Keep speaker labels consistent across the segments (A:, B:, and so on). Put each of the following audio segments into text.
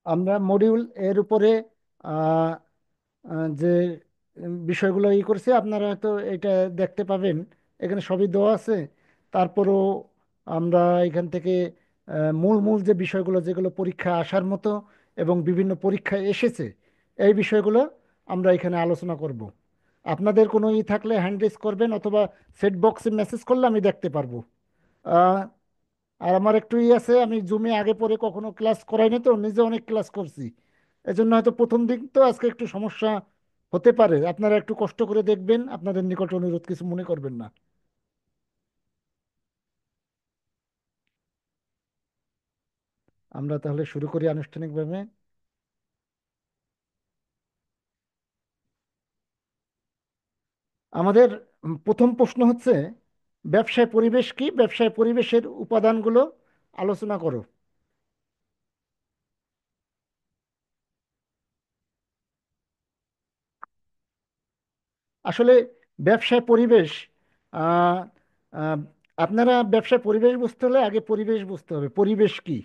A: আমরা মডিউল এর উপরে আহ, যে বিষয়গুলো করছি আপনারা হয়তো এটা দেখতে পাবেন। এখানে সবই দেওয়া আছে। তারপরও আমরা এখান থেকে মূল মূল যে বিষয়গুলো যেগুলো পরীক্ষায় আসার মতো এবং বিভিন্ন পরীক্ষায় এসেছে এই বিষয়গুলো আমরা এখানে আলোচনা করব। আপনাদের কোনো থাকলে হ্যান্ড রেজ করবেন অথবা সেট বক্সে মেসেজ করলে আমি দেখতে পারবো। আহ, আর আমার একটু আছে, আমি জুমে আগে পরে কখনো ক্লাস করাইনি তো, নিজে অনেক ক্লাস করছি। এজন্য হয়তো প্রথম দিন তো আজকে একটু সমস্যা হতে পারে। আপনারা একটু কষ্ট করে দেখবেন, আপনাদের নিকট অনুরোধ, কিছু মনে করবেন না। আমরা তাহলে শুরু করি আনুষ্ঠানিকভাবে। আমাদের প্রথম প্রশ্ন হচ্ছে, ব্যবসায় পরিবেশ কি, ব্যবসায় পরিবেশের উপাদানগুলো আলোচনা করো। আসলে ব্যবসায় পরিবেশ, আহ, আহ, আপনারা ব্যবসায় পরিবেশ বুঝতে হলে আগে পরিবেশ বুঝতে হবে, পরিবেশ কি।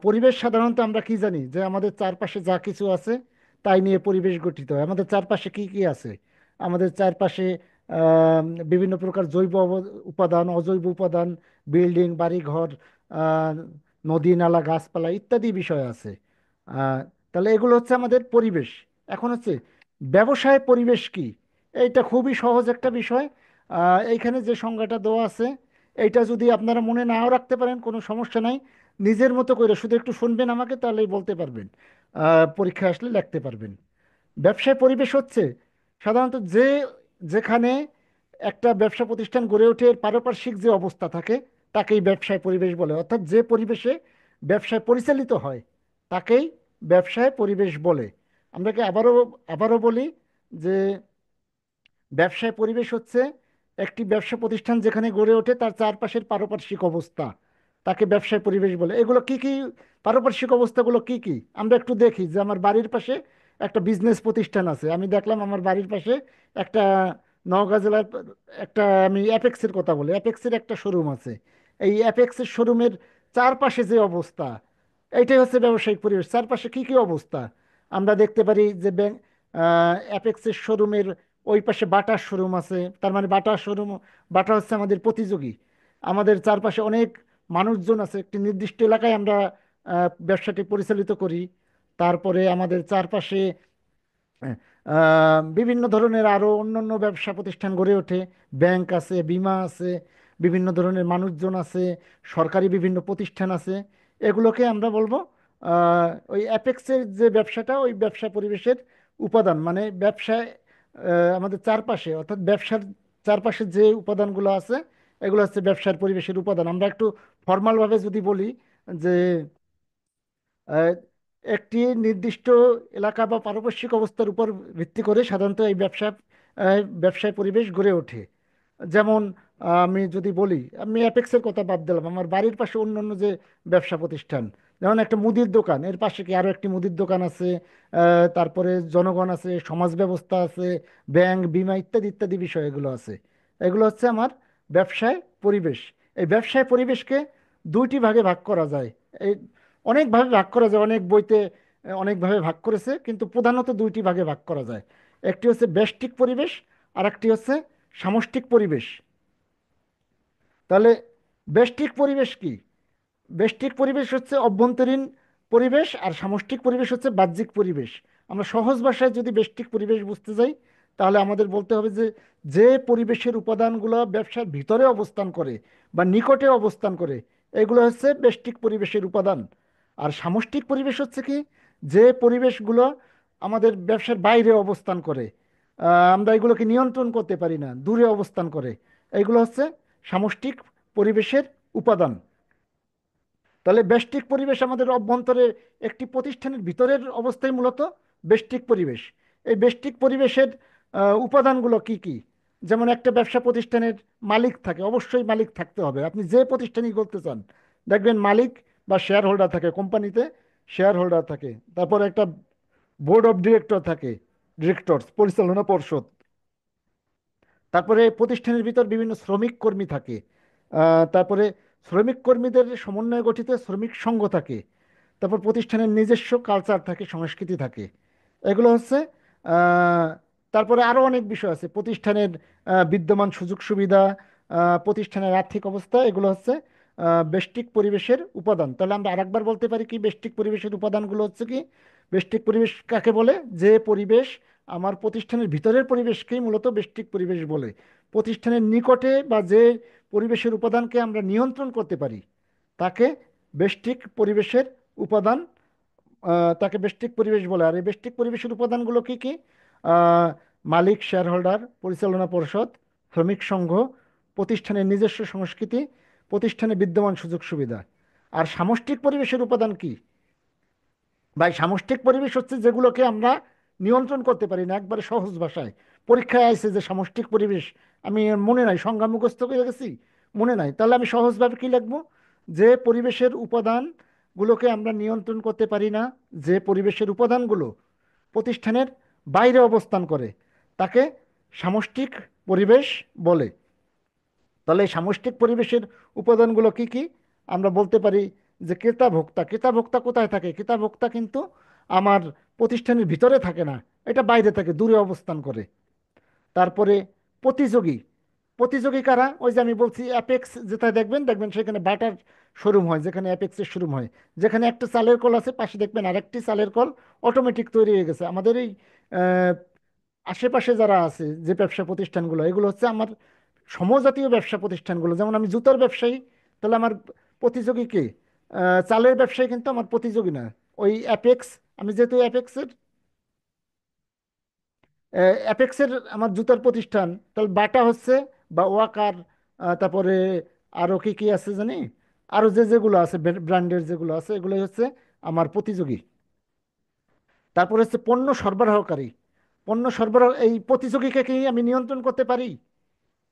A: পরিবেশ সাধারণত আমরা কি জানি, যে আমাদের চারপাশে যা কিছু আছে তাই নিয়ে পরিবেশ গঠিত হয়। আমাদের চারপাশে কি কি আছে? আমাদের চারপাশে আহ, বিভিন্ন প্রকার জৈব উপাদান, অজৈব উপাদান, বিল্ডিং, বাড়িঘর, আহ, নদী নালা, গাছপালা ইত্যাদি বিষয় আছে। আহ, তাহলে এগুলো হচ্ছে আমাদের পরিবেশ। এখন হচ্ছে ব্যবসায় পরিবেশ কি। এইটা খুবই সহজ একটা বিষয়। এইখানে যে সংজ্ঞাটা দেওয়া আছে এইটা যদি আপনারা মনে নাও রাখতে পারেন কোনো সমস্যা নাই। নিজের মতো করে শুধু একটু শুনবেন আমাকে, তাহলেই বলতে পারবেন। পরীক্ষায় আসলে লিখতে পারবেন। ব্যবসায় পরিবেশ হচ্ছে সাধারণত যেখানে একটা ব্যবসা প্রতিষ্ঠান গড়ে ওঠে এর পারিপার্শ্বিক যে অবস্থা থাকে তাকেই ব্যবসায় পরিবেশ বলে। অর্থাৎ যে পরিবেশে ব্যবসায় পরিচালিত হয় তাকেই ব্যবসায় পরিবেশ বলে। আমরা কি আবারও আবারও বলি যে ব্যবসায় পরিবেশ হচ্ছে একটি ব্যবসা প্রতিষ্ঠান যেখানে গড়ে ওঠে তার চারপাশের পারিপার্শ্বিক অবস্থা, তাকে ব্যবসায় পরিবেশ বলে। এগুলো কি কি? পারিপার্শ্বিক অবস্থাগুলো কি কি আমরা একটু দেখি। যে আমার বাড়ির পাশে একটা বিজনেস প্রতিষ্ঠান আছে, আমি দেখলাম আমার বাড়ির পাশে একটা নওগাঁ জেলার একটা, আমি অ্যাপেক্সের কথা বলি, অ্যাপেক্সের একটা শোরুম আছে। এই অ্যাপেক্সের শোরুমের চারপাশে যে অবস্থা, এইটাই হচ্ছে ব্যবসায়িক পরিবেশ। চারপাশে কি কি অবস্থা আমরা দেখতে পারি। যে ব্যাংক, অ্যাপেক্সের শোরুমের ওই পাশে বাটার শোরুম আছে, তার মানে বাটার শোরুম, বাটা হচ্ছে আমাদের প্রতিযোগী। আমাদের চারপাশে অনেক মানুষজন আছে, একটি নির্দিষ্ট এলাকায় আমরা ব্যবসাটি পরিচালিত করি। তারপরে আমাদের চারপাশে বিভিন্ন ধরনের আরো অন্যান্য ব্যবসা প্রতিষ্ঠান গড়ে ওঠে। ব্যাংক আছে, বীমা আছে, বিভিন্ন ধরনের মানুষজন আছে, সরকারি বিভিন্ন প্রতিষ্ঠান আছে। এগুলোকে আমরা বলবো ওই অ্যাপেক্সের যে ব্যবসাটা, ওই ব্যবসা পরিবেশের উপাদান। মানে ব্যবসায় আমাদের চারপাশে, অর্থাৎ ব্যবসার চারপাশে যে উপাদানগুলো আছে এগুলো হচ্ছে ব্যবসার পরিবেশের উপাদান। আমরা একটু ফর্মাল ভাবে যদি বলি যে আহ, একটি নির্দিষ্ট এলাকা বা পারিপার্শ্বিক অবস্থার উপর ভিত্তি করে সাধারণত এই ব্যবসায় পরিবেশ গড়ে ওঠে। যেমন আমি যদি বলি, আমি অ্যাপেক্সের কথা বাদ দিলাম, আমার বাড়ির পাশে অন্য অন্য যে ব্যবসা প্রতিষ্ঠান, যেমন একটা মুদির দোকান, এর পাশে কি আরো একটি মুদির দোকান আছে, তারপরে জনগণ আছে, সমাজ ব্যবস্থা আছে, ব্যাংক, বীমা ইত্যাদি ইত্যাদি বিষয় এগুলো আছে। এগুলো হচ্ছে আমার ব্যবসায় পরিবেশ। এই ব্যবসায় পরিবেশকে দুইটি ভাগে ভাগ করা যায়। এই অনেকভাবে ভাগ করা যায়, অনেক বইতে অনেকভাবে ভাগ করেছে, কিন্তু প্রধানত দুইটি ভাগে ভাগ করা যায়। একটি হচ্ছে ব্যষ্টিক পরিবেশ, আর একটি হচ্ছে সামষ্টিক পরিবেশ। তাহলে ব্যষ্টিক পরিবেশ কি? ব্যষ্টিক পরিবেশ হচ্ছে অভ্যন্তরীণ পরিবেশ, আর সামষ্টিক পরিবেশ হচ্ছে বাহ্যিক পরিবেশ। আমরা সহজ ভাষায় যদি ব্যষ্টিক পরিবেশ বুঝতে যাই তাহলে আমাদের বলতে হবে যে যে পরিবেশের উপাদানগুলো ব্যবসার ভিতরে অবস্থান করে বা নিকটে অবস্থান করে এগুলো হচ্ছে ব্যষ্টিক পরিবেশের উপাদান। আর সামষ্টিক পরিবেশ হচ্ছে কি? যে পরিবেশগুলো আমাদের ব্যবসার বাইরে অবস্থান করে, আমরা এগুলোকে নিয়ন্ত্রণ করতে পারি না, দূরে অবস্থান করে, এগুলো হচ্ছে সামষ্টিক পরিবেশের উপাদান। তাহলে ব্যষ্টিক পরিবেশ আমাদের অভ্যন্তরে একটি প্রতিষ্ঠানের ভিতরের অবস্থায় মূলত ব্যষ্টিক পরিবেশ। এই ব্যষ্টিক পরিবেশের উপাদানগুলো কি কি? যেমন একটা ব্যবসা প্রতিষ্ঠানের মালিক থাকে, অবশ্যই মালিক থাকতে হবে। আপনি যে প্রতিষ্ঠানই করতে চান দেখবেন মালিক বা শেয়ার হোল্ডার থাকে, কোম্পানিতে শেয়ার হোল্ডার থাকে। তারপর একটা বোর্ড অফ ডিরেক্টর থাকে, ডিরেক্টরস, পরিচালনা পর্ষদ। তারপরে প্রতিষ্ঠানের ভিতর বিভিন্ন শ্রমিক কর্মী থাকে। তারপরে শ্রমিক কর্মীদের সমন্বয়ে গঠিত শ্রমিক সংঘ থাকে। তারপর প্রতিষ্ঠানের নিজস্ব কালচার থাকে, সংস্কৃতি থাকে। এগুলো হচ্ছে আহ, তারপরে আরও অনেক বিষয় আছে, প্রতিষ্ঠানের বিদ্যমান সুযোগ সুবিধা, প্রতিষ্ঠানের আর্থিক অবস্থা, এগুলো হচ্ছে বেষ্টিক পরিবেশের উপাদান। তাহলে আমরা আরেকবার বলতে পারি কি বেষ্টিক পরিবেশের উপাদানগুলো হচ্ছে কি? বেষ্টিক পরিবেশ কাকে বলে? যে পরিবেশ আমার প্রতিষ্ঠানের ভিতরের পরিবেশকেই মূলত বেষ্টিক পরিবেশ বলে। প্রতিষ্ঠানের নিকটে বা যে পরিবেশের উপাদানকে আমরা নিয়ন্ত্রণ করতে পারি তাকে বেষ্টিক পরিবেশের উপাদান, তাকে বেষ্টিক পরিবেশ বলে। আর এই বেষ্টিক পরিবেশের উপাদানগুলো কি কি? আহ, মালিক, শেয়ার হোল্ডার, পরিচালনা পর্ষদ, শ্রমিক সংঘ, প্রতিষ্ঠানের নিজস্ব সংস্কৃতি, প্রতিষ্ঠানে বিদ্যমান সুযোগ সুবিধা। আর সামষ্টিক পরিবেশের উপাদান কি ভাই? সামষ্টিক পরিবেশ হচ্ছে যেগুলোকে আমরা নিয়ন্ত্রণ করতে পারি না। একবারে সহজ ভাষায় পরীক্ষায় আইছে যে সামষ্টিক পরিবেশ, আমি মনে নাই, সংজ্ঞা মুখস্থ করে গেছি, মনে নাই। তাহলে আমি সহজভাবে কি লিখবো? যে পরিবেশের উপাদানগুলোকে আমরা নিয়ন্ত্রণ করতে পারি না, যে পরিবেশের উপাদানগুলো প্রতিষ্ঠানের বাইরে অবস্থান করে, তাকে সামষ্টিক পরিবেশ বলে। তাহলে এই সামষ্টিক পরিবেশের উপাদানগুলো কি কি? আমরা বলতে পারি যে ক্রেতা ভোক্তা। ক্রেতা ভোক্তা কোথায় থাকে? ক্রেতা ভোক্তা কিন্তু আমার প্রতিষ্ঠানের ভিতরে থাকে না, এটা বাইরে থাকে, দূরে অবস্থান করে। তারপরে প্রতিযোগী। প্রতিযোগী কারা? ওই যে আমি বলছি অ্যাপেক্স, যেটা দেখবেন দেখবেন সেখানে বাটার শোরুম হয়, যেখানে অ্যাপেক্সের শোরুম হয়, যেখানে একটা চালের কল আছে পাশে দেখবেন আরেকটি চালের কল অটোমেটিক তৈরি হয়ে গেছে। আমাদের এই আহ, আশেপাশে যারা আছে যে ব্যবসা প্রতিষ্ঠানগুলো, এগুলো হচ্ছে আমার সমজাতীয় ব্যবসা প্রতিষ্ঠানগুলো। যেমন আমি জুতার ব্যবসায়ী, তাহলে আমার প্রতিযোগী কে? চালের ব্যবসায়ী কিন্তু আমার প্রতিযোগী না, ওই অ্যাপেক্স। আমি যেহেতু অ্যাপেক্সের আমার জুতার প্রতিষ্ঠান, তাহলে বাটা হচ্ছে, বা ওয়াকার, তারপরে আরও কি কি আছে জানি, আরও যে যেগুলো আছে ব্র্যান্ডের যেগুলো আছে, এগুলোই হচ্ছে আমার প্রতিযোগী। তারপর হচ্ছে পণ্য সরবরাহকারী। পণ্য সরবরাহ, এই প্রতিযোগীকে কি আমি নিয়ন্ত্রণ করতে পারি?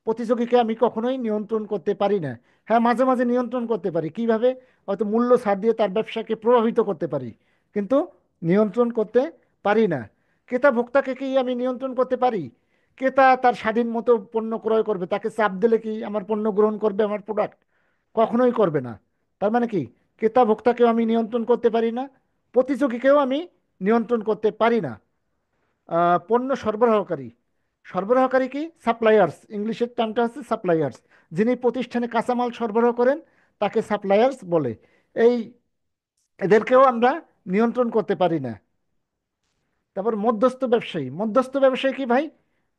A: প্রতিযোগীকে আমি কখনোই নিয়ন্ত্রণ করতে পারি না। হ্যাঁ, মাঝে মাঝে নিয়ন্ত্রণ করতে পারি। কিভাবে? হয়তো মূল্য ছাড় দিয়ে তার ব্যবসাকে প্রভাবিত করতে পারি, কিন্তু নিয়ন্ত্রণ করতে পারি না। ক্রেতা ভোক্তাকে কি আমি নিয়ন্ত্রণ করতে পারি? ক্রেতা তার স্বাধীন মতো পণ্য ক্রয় করবে, তাকে চাপ দিলে কি আমার পণ্য গ্রহণ করবে, আমার প্রোডাক্ট? কখনোই করবে না। তার মানে কি, ক্রেতা ভোক্তাকেও আমি নিয়ন্ত্রণ করতে পারি না, প্রতিযোগীকেও আমি নিয়ন্ত্রণ করতে পারি না। পণ্য সরবরাহকারী। সরবরাহকারী কি? সাপ্লায়ার্স, ইংলিশের টার্মটা হচ্ছে সাপ্লায়ার্স। যিনি প্রতিষ্ঠানে কাঁচামাল সরবরাহ করেন তাকে সাপ্লায়ার্স বলে। এই এদেরকেও আমরা নিয়ন্ত্রণ করতে পারি না। তারপর মধ্যস্থ ব্যবসায়ী। মধ্যস্থ ব্যবসায়ী কি ভাই?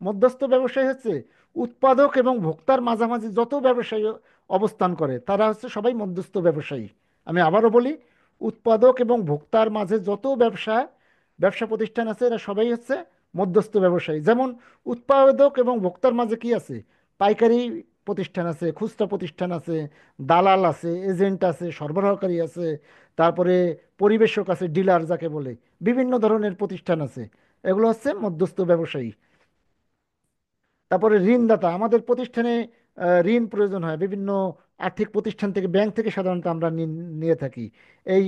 A: মধ্যস্থ ব্যবসায়ী হচ্ছে উৎপাদক এবং ভোক্তার মাঝামাঝি যত ব্যবসায়ী অবস্থান করে তারা হচ্ছে সবাই মধ্যস্থ ব্যবসায়ী। আমি আবারও বলি, উৎপাদক এবং ভোক্তার মাঝে যত ব্যবসা প্রতিষ্ঠান আছে এরা সবাই হচ্ছে মধ্যস্থ ব্যবসায়ী। যেমন উৎপাদক এবং ভোক্তার মাঝে কি আছে? পাইকারি প্রতিষ্ঠান আছে, খুচরা প্রতিষ্ঠান আছে, দালাল আছে, এজেন্ট আছে, সরবরাহকারী আছে, তারপরে পরিবেশক আছে, ডিলার যাকে বলে, বিভিন্ন ধরনের প্রতিষ্ঠান আছে। এগুলো হচ্ছে মধ্যস্থ ব্যবসায়ী। তারপরে ঋণদাতা। আমাদের প্রতিষ্ঠানে ঋণ প্রয়োজন হয় বিভিন্ন আর্থিক প্রতিষ্ঠান থেকে, ব্যাংক থেকে সাধারণত আমরা নিয়ে থাকি। এই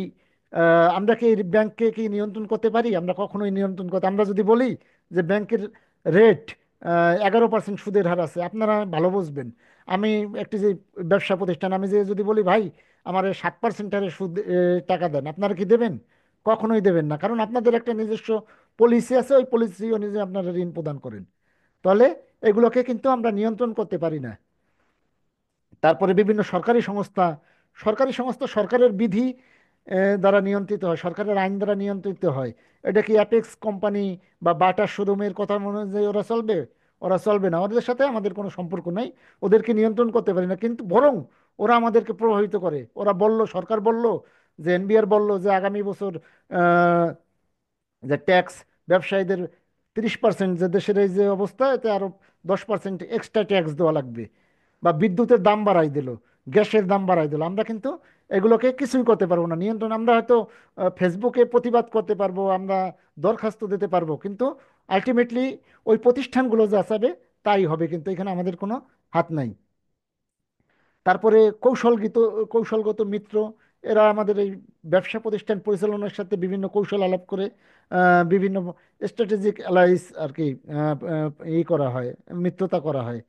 A: আমরা কি এই ব্যাংককে কি নিয়ন্ত্রণ করতে পারি? আমরা কখনোই নিয়ন্ত্রণ করতে, আমরা যদি বলি যে ব্যাংকের রেট 11% সুদের হার আছে, আপনারা ভালো বুঝবেন। আমি একটি যে ব্যবসা প্রতিষ্ঠান, আমি যে যদি বলি ভাই আমার 7% হারে সুদ টাকা দেন, আপনারা কি দেবেন? কখনোই দেবেন না, কারণ আপনাদের একটা নিজস্ব পলিসি আছে, ওই পলিসি অনুযায়ী আপনারা ঋণ প্রদান করেন। তাহলে এগুলোকে কিন্তু আমরা নিয়ন্ত্রণ করতে পারি না। তারপরে বিভিন্ন সরকারি সংস্থা। সরকারি সংস্থা সরকারের বিধি দ্বারা নিয়ন্ত্রিত হয়, সরকারের আইন দ্বারা নিয়ন্ত্রিত হয়। এটা কি অ্যাপেক্স কোম্পানি বা বাটা শোরুমের কথা অনুযায়ী ওরা চলবে? ওরা চলবে না, ওদের সাথে আমাদের কোনো সম্পর্ক নেই। ওদেরকে নিয়ন্ত্রণ করতে পারি না, কিন্তু বরং ওরা আমাদেরকে প্রভাবিত করে। ওরা বলল, সরকার বলল, যে এনবিআর বলল যে আগামী বছর যে ট্যাক্স ব্যবসায়ীদের 30%, যে দেশের এই যে অবস্থা, এতে আরো 10% এক্সট্রা ট্যাক্স দেওয়া লাগবে। বা বিদ্যুতের দাম বাড়াই দিল, গ্যাসের দাম বাড়াই দিল, আমরা কিন্তু এগুলোকে কিছুই করতে পারবো না নিয়ন্ত্রণ। আমরা হয়তো ফেসবুকে প্রতিবাদ করতে পারবো, আমরা দরখাস্ত দিতে পারবো, কিন্তু আলটিমেটলি ওই প্রতিষ্ঠানগুলো যা চাবে তাই হবে, কিন্তু এখানে আমাদের কোনো হাত নাই। তারপরে কৌশলগত মিত্র। এরা আমাদের এই ব্যবসা প্রতিষ্ঠান পরিচালনার সাথে বিভিন্ন কৌশল আলাপ করে বিভিন্ন স্ট্র্যাটেজিক অ্যালাইস আর কি করা হয়, মিত্রতা করা হয়।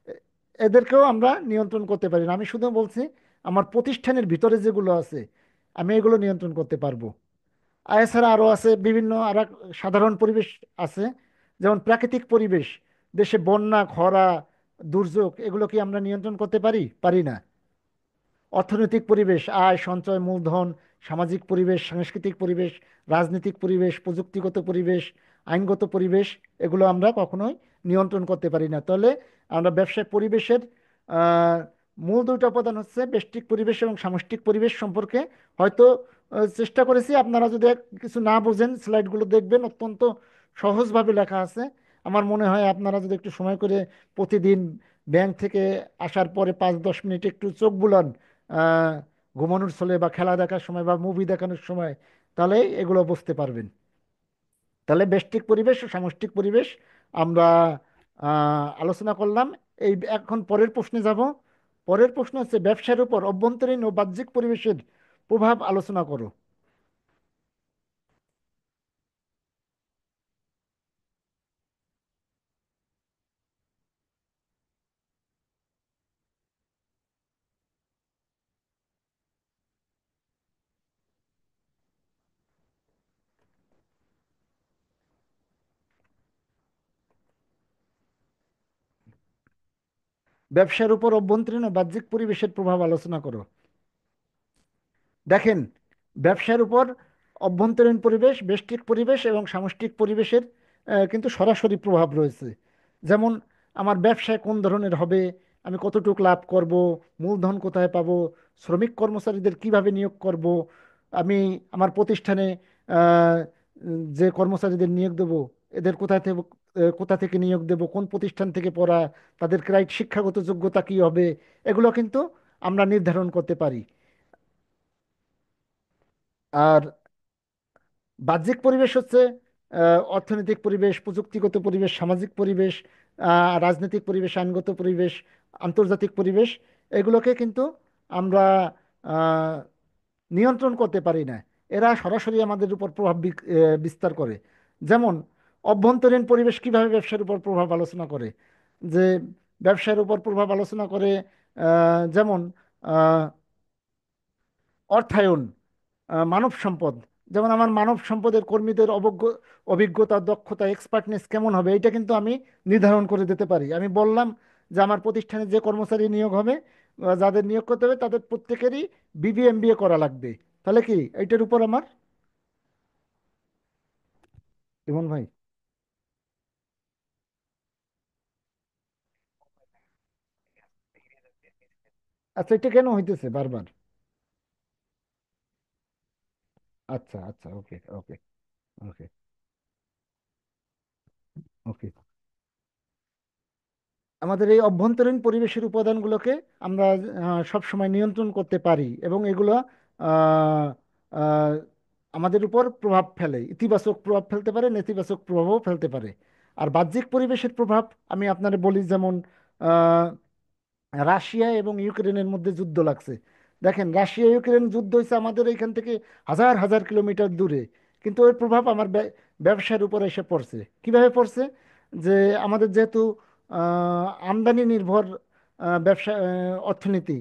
A: এ- এদেরকেও আমরা নিয়ন্ত্রণ করতে পারি না। আমি শুধু বলছি আমার প্রতিষ্ঠানের ভিতরে যেগুলো আছে, আমি এগুলো নিয়ন্ত্রণ করতে পারবো। আর এছাড়া আরও আছে বিভিন্ন আর সাধারণ পরিবেশ আছে, যেমন প্রাকৃতিক পরিবেশ, দেশে বন্যা, খরা, দুর্যোগ, এগুলো কি আমরা নিয়ন্ত্রণ করতে পারি? পারি না। অর্থনৈতিক পরিবেশ, আয় সঞ্চয় মূলধন, সামাজিক পরিবেশ, সাংস্কৃতিক পরিবেশ, রাজনৈতিক পরিবেশ, প্রযুক্তিগত পরিবেশ, আইনগত পরিবেশ, এগুলো আমরা কখনোই নিয়ন্ত্রণ করতে পারি না। তাহলে আমরা ব্যবসায় পরিবেশের আহ, মূল দুইটা উপাদান হচ্ছে ব্যষ্টিক পরিবেশ এবং সামষ্টিক পরিবেশ সম্পর্কে হয়তো চেষ্টা করেছি। আপনারা যদি কিছু না বোঝেন, স্লাইডগুলো দেখবেন, অত্যন্ত সহজভাবে লেখা আছে। আমার মনে হয় আপনারা যদি একটু সময় করে প্রতিদিন ব্যাংক থেকে আসার পরে 5-10 মিনিট একটু চোখ বুলান আহ, ঘুমানোর ছলে বা খেলা দেখার সময় বা মুভি দেখানোর সময়, তাহলে এগুলো বুঝতে পারবেন। তাহলে ব্যষ্টিক পরিবেশ ও সামষ্টিক পরিবেশ আমরা আলোচনা করলাম। এই এখন পরের প্রশ্নে যাব। পরের প্রশ্ন হচ্ছে ব্যবসার উপর অভ্যন্তরীণ ও বাহ্যিক পরিবেশের প্রভাব আলোচনা করো। ব্যবসার উপর অভ্যন্তরীণ ও বাহ্যিক পরিবেশের প্রভাব আলোচনা করো। দেখেন, ব্যবসার উপর অভ্যন্তরীণ পরিবেশ, ব্যষ্টিক পরিবেশ এবং সামষ্টিক পরিবেশের কিন্তু সরাসরি প্রভাব রয়েছে। যেমন আমার ব্যবসায় কোন ধরনের হবে, আমি কতটুকু লাভ করব, মূলধন কোথায় পাবো, শ্রমিক কর্মচারীদের কিভাবে নিয়োগ করব, আমি আমার প্রতিষ্ঠানে আহ, যে কর্মচারীদের নিয়োগ দেব, এদের কোথা থেকে নিয়োগ দেব, কোন প্রতিষ্ঠান থেকে পড়া, তাদের শিক্ষাগত যোগ্যতা কি হবে, এগুলো কিন্তু আমরা নির্ধারণ করতে পারি। আর বাহ্যিক পরিবেশ হচ্ছে অর্থনৈতিক পরিবেশ, প্রযুক্তিগত পরিবেশ, সামাজিক পরিবেশ, রাজনৈতিক পরিবেশ, আইনগত পরিবেশ, আন্তর্জাতিক পরিবেশ, এগুলোকে কিন্তু আমরা আহ, নিয়ন্ত্রণ করতে পারি না। এরা সরাসরি আমাদের উপর প্রভাব বিস্তার করে। যেমন অভ্যন্তরীণ পরিবেশ কিভাবে ব্যবসার উপর প্রভাব আলোচনা করে, যে ব্যবসার উপর প্রভাব আলোচনা করে যেমন আহ, অর্থায়ন, মানব সম্পদ। যেমন আমার মানব সম্পদের কর্মীদের অভিজ্ঞতা, দক্ষতা, এক্সপার্টনেস কেমন হবে, এটা কিন্তু আমি নির্ধারণ করে দিতে পারি। আমি বললাম যে আমার প্রতিষ্ঠানে যে কর্মচারী নিয়োগ হবে, যাদের নিয়োগ করতে হবে, তাদের প্রত্যেকেরই বিবিএমবিএ করা লাগবে। তাহলে কি এইটার উপর আমার, ইমন ভাই? আচ্ছা, এটা কেন হইতেছে বারবার? আচ্ছা আচ্ছা, ওকে ওকে ওকে ওকে। আমাদের এই অভ্যন্তরীণ পরিবেশের উপাদানগুলোকে আমরা সব সময় নিয়ন্ত্রণ করতে পারি, এবং এগুলো আহ, আহ, আমাদের উপর প্রভাব ফেলে, ইতিবাচক প্রভাব ফেলতে পারে, নেতিবাচক প্রভাবও ফেলতে পারে। আর বাহ্যিক পরিবেশের প্রভাব আমি আপনাদের বলি, যেমন আহ, রাশিয়া এবং ইউক্রেনের মধ্যে যুদ্ধ লাগছে। দেখেন, রাশিয়া ইউক্রেন যুদ্ধ হয়েছে আমাদের এখান থেকে হাজার হাজার কিলোমিটার দূরে, কিন্তু এর প্রভাব আমার ব্যবসার উপর এসে পড়ছে। কিভাবে পড়ছে? যে আমাদের যেহেতু আমদানি নির্ভর ব্যবসা, অর্থনীতি,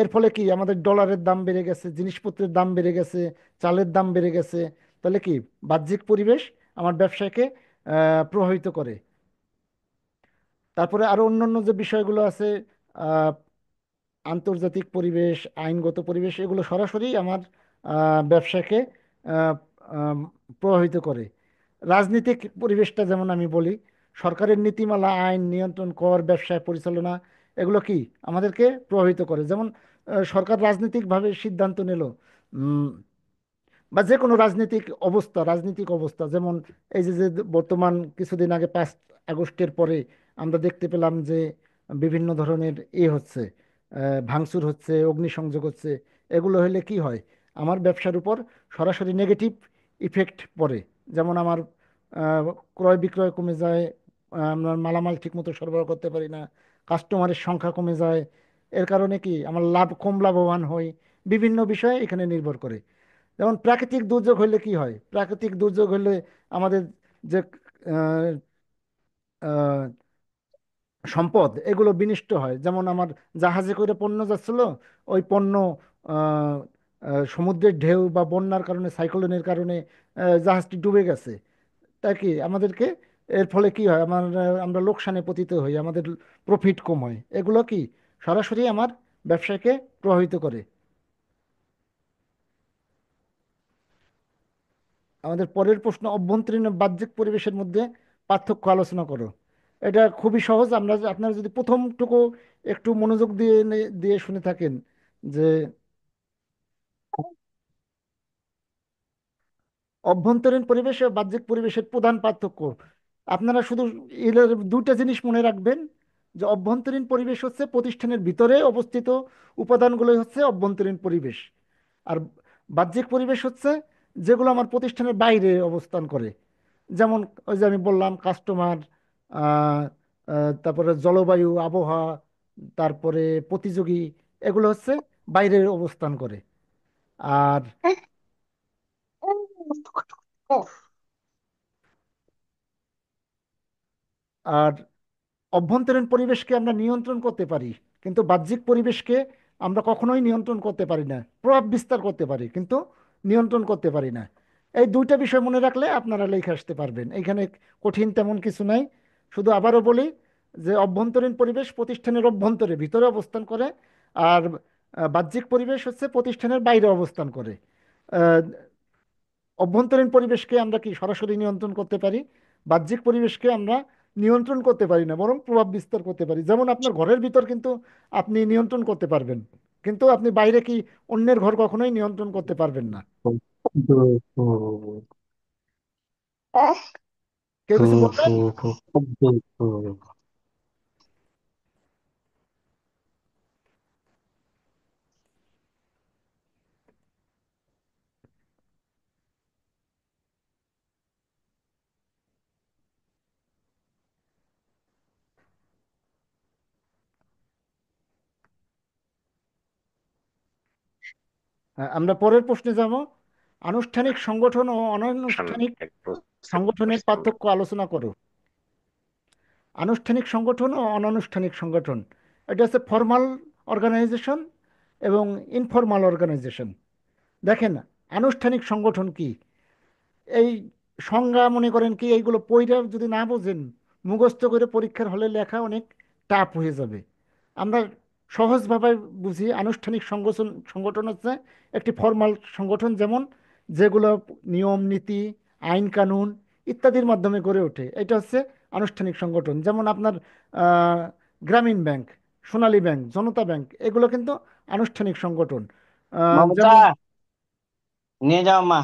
A: এর ফলে কি আমাদের ডলারের দাম বেড়ে গেছে, জিনিসপত্রের দাম বেড়ে গেছে, চালের দাম বেড়ে গেছে। তাহলে কি বাহ্যিক পরিবেশ আমার ব্যবসাকে প্রভাবিত করে। তারপরে আরো অন্যান্য যে বিষয়গুলো আছে, আন্তর্জাতিক পরিবেশ, আইনগত পরিবেশ, এগুলো সরাসরি আমার ব্যবসাকে আহ, আম, প্রভাবিত করে। রাজনৈতিক পরিবেশটা যেমন আমি বলি, সরকারের নীতিমালা, আইন, নিয়ন্ত্রণ, কর, ব্যবসায় পরিচালনা, এগুলো কি আমাদেরকে প্রভাবিত করে। যেমন সরকার রাজনৈতিকভাবে সিদ্ধান্ত নিল, বা যে কোনো রাজনৈতিক অবস্থা, যেমন এই যে যে বর্তমান কিছুদিন আগে 5 আগস্টের পরে আমরা দেখতে পেলাম যে বিভিন্ন ধরনের হচ্ছে, ভাঙচুর হচ্ছে, অগ্নিসংযোগ হচ্ছে। এগুলো হলে কি হয়? আমার ব্যবসার উপর সরাসরি নেগেটিভ ইফেক্ট পড়ে। যেমন আমার আহ, ক্রয় বিক্রয় কমে যায়, আমরা মালামাল ঠিকমতো সরবরাহ করতে পারি না, কাস্টমারের সংখ্যা কমে যায়। এর কারণে কি আমার কম লাভবান হই। বিভিন্ন বিষয় এখানে নির্ভর করে। যেমন প্রাকৃতিক দুর্যোগ হলে কি হয়? প্রাকৃতিক দুর্যোগ হলে আমাদের যে আহ, আহ, সম্পদ, এগুলো বিনষ্ট হয়। যেমন আমার জাহাজে করে পণ্য যাচ্ছিল, ওই পণ্য সমুদ্রের ঢেউ বা বন্যার কারণে, সাইক্লোনের কারণে জাহাজটি ডুবে গেছে, তা কি আমাদেরকে, এর ফলে কি হয়, আমরা লোকসানে পতিত হই, আমাদের প্রফিট কম হয়, এগুলো কি সরাসরি আমার ব্যবসাকে প্রভাবিত করে। আমাদের পরের প্রশ্ন, অভ্যন্তরীণ ও বাহ্যিক পরিবেশের মধ্যে পার্থক্য আলোচনা করো। এটা খুবই সহজ, আপনারা যদি প্রথমটুকু একটু মনোযোগ দিয়ে দিয়ে শুনে থাকেন, যে অভ্যন্তরীণ পরিবেশ ও বাহ্যিক পরিবেশের প্রধান পার্থক্য, আপনারা শুধু এর দুইটা জিনিস মনে রাখবেন, যে অভ্যন্তরীণ পরিবেশ হচ্ছে প্রতিষ্ঠানের ভিতরে অবস্থিত উপাদানগুলোই হচ্ছে অভ্যন্তরীণ পরিবেশ, আর বাহ্যিক পরিবেশ হচ্ছে যেগুলো আমার প্রতিষ্ঠানের বাইরে অবস্থান করে। যেমন ওই যে আমি বললাম কাস্টমার, তারপরে জলবায়ু, আবহাওয়া, তারপরে প্রতিযোগী, এগুলো হচ্ছে বাইরে অবস্থান করে। আর আর অভ্যন্তরীণ পরিবেশকে আমরা নিয়ন্ত্রণ করতে পারি, কিন্তু বাহ্যিক পরিবেশকে আমরা কখনোই নিয়ন্ত্রণ করতে পারি না। প্রভাব বিস্তার করতে পারি কিন্তু নিয়ন্ত্রণ করতে পারি না। এই দুইটা বিষয় মনে রাখলে আপনারা লিখে আসতে পারবেন, এইখানে কঠিন তেমন কিছু নাই। শুধু আবারও বলি যে অভ্যন্তরীণ পরিবেশ প্রতিষ্ঠানের অভ্যন্তরে ভিতরে অবস্থান করে, আর বাহ্যিক পরিবেশ হচ্ছে প্রতিষ্ঠানের বাইরে অবস্থান করে। আহ, অভ্যন্তরীণ পরিবেশকে আমরা কি সরাসরি নিয়ন্ত্রণ করতে পারি, বাহ্যিক পরিবেশকে আমরা নিয়ন্ত্রণ করতে পারি না, বরং প্রভাব বিস্তার করতে পারি। যেমন আপনার ঘরের ভিতর কিন্তু আপনি নিয়ন্ত্রণ করতে পারবেন, কিন্তু আপনি বাইরে কি অন্যের ঘর কখনোই নিয়ন্ত্রণ করতে পারবেন না। কেউ কিছু বলবেন? হ্যাঁ, আমরা পরের প্রশ্নে যাব। আনুষ্ঠানিক সংগঠন ও অনানুষ্ঠানিক সংগঠনের পার্থক্য আলোচনা করো। আনুষ্ঠানিক সংগঠন ও অনানুষ্ঠানিক সংগঠন, এটা হচ্ছে ফর্মাল অর্গানাইজেশন এবং ইনফর্মাল অর্গানাইজেশন। দেখেন, আনুষ্ঠানিক সংগঠন কি, এই সংজ্ঞা মনে করেন কি, এইগুলো পইরা যদি না বোঝেন, মুখস্থ করে পরীক্ষার হলে লেখা অনেক টাফ হয়ে যাবে। আমরা সহজভাবে বুঝি, আনুষ্ঠানিক সংগঠন সংগঠন হচ্ছে একটি ফর্মাল সংগঠন, যেমন যেগুলো নিয়ম নীতি, আইন কানুন ইত্যাদির মাধ্যমে গড়ে ওঠে, এটা হচ্ছে আনুষ্ঠানিক সংগঠন। যেমন আপনার আহ, গ্রামীণ ব্যাংক, সোনালী ব্যাংক, জনতা ব্যাংক, এগুলো কিন্তু আনুষ্ঠানিক সংগঠন।
B: মমতা,
A: যেমন
B: নিয়ে যাও মা,